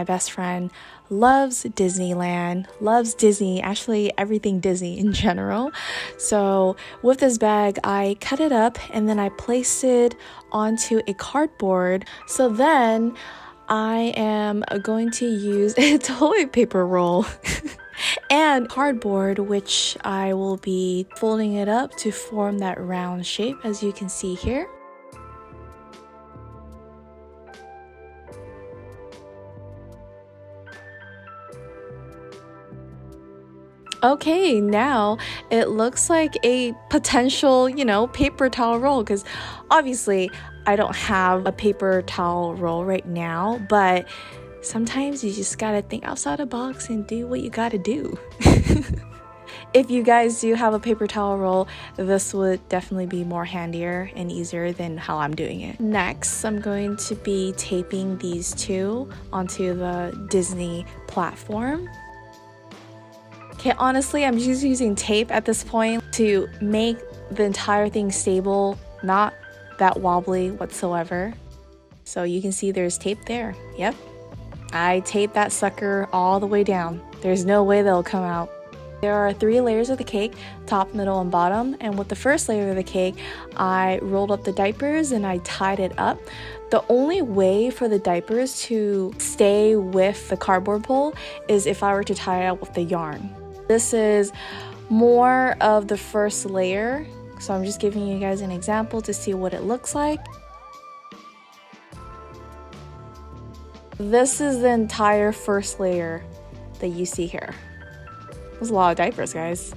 my best friend, loves Disneyland, loves Disney, actually everything Disney in general. So with this bag, I cut it up and then I placed it onto a cardboard. So then I am going to use a toilet paper roll and cardboard, which I will be folding it up to form that round shape as you can see here. Okay, now it looks like a potential, paper towel roll, because obviously I don't have a paper towel roll right now, but sometimes you just gotta think outside the box and do what you gotta do. If you guys do have a paper towel roll, this would definitely be more handier and easier than how I'm doing it. Next, I'm going to be taping these two onto the Disney platform. Okay, honestly, I'm just using tape at this point to make the entire thing stable, not that wobbly whatsoever. So you can see there's tape there. Yep, I taped that sucker all the way down. There's no way they'll come out. There are 3 layers of the cake, top, middle, and bottom. And with the first layer of the cake, I rolled up the diapers and I tied it up. The only way for the diapers to stay with the cardboard pole is if I were to tie it up with the yarn. This is more of the first layer, so I'm just giving you guys an example to see what it looks like. This is the entire first layer that you see here. There's a lot of diapers, guys.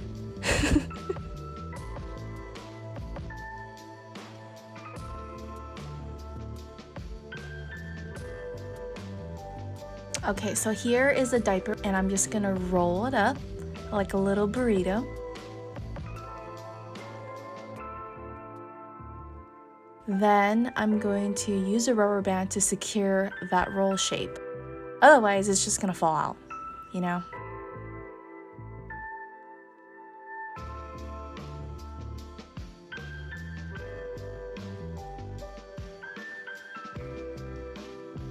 Okay, so here is a diaper and I'm just gonna roll it up like a little burrito. Then I'm going to use a rubber band to secure that roll shape. Otherwise, it's just gonna fall out,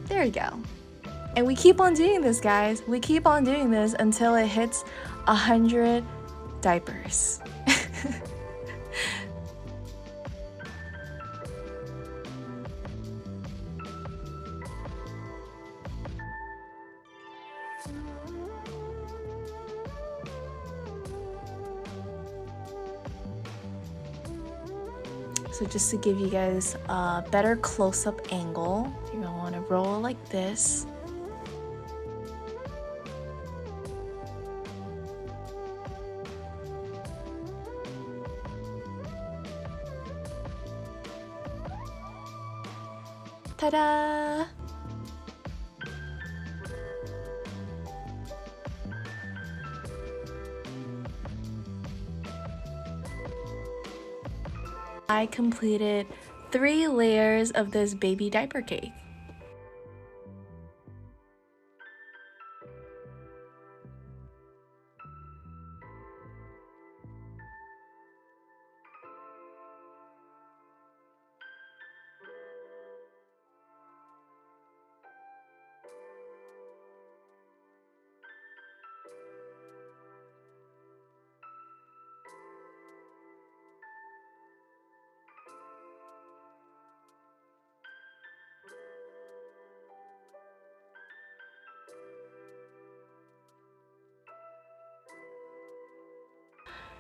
There you go. And we keep on doing this, guys. We keep on doing this until it hits 100 diapers. So just to give you guys a better close-up angle, you're gonna want to roll like this. Ta-da! I completed 3 layers of this baby diaper cake.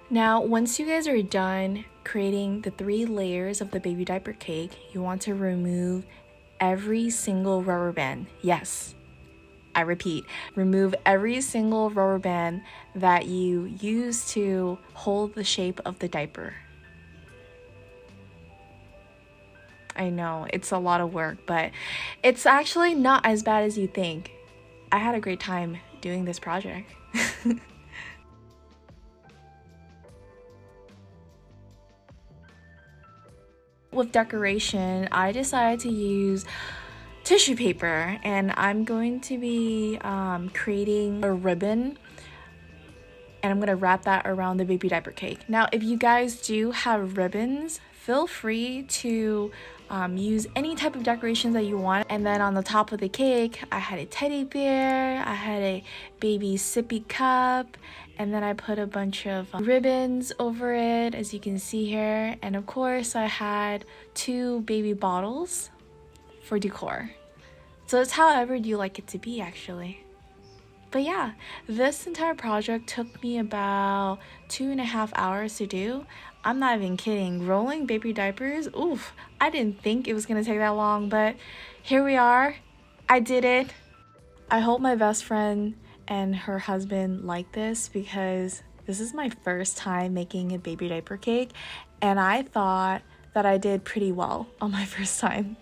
Now, once you guys are done creating the 3 layers of the baby diaper cake, you want to remove every single rubber band. Yes, I repeat, remove every single rubber band that you use to hold the shape of the diaper. I know, it's a lot of work, but it's actually not as bad as you think. I had a great time doing this project. With decoration, I decided to use tissue paper, and I'm going to be creating a ribbon and I'm gonna wrap that around the baby diaper cake. Now, if you guys do have ribbons, feel free to use any type of decorations that you want. And then on the top of the cake, I had a teddy bear, I had a baby sippy cup, and then I put a bunch of ribbons over it, as you can see here. And of course, I had 2 baby bottles for decor. So it's however you like it to be, actually. But yeah, this entire project took me about 2.5 hours to do. I'm not even kidding. Rolling baby diapers, oof, I didn't think it was gonna take that long, but here we are. I did it. I hope my best friend and her husband like this, because this is my first time making a baby diaper cake, and I thought that I did pretty well on my first time.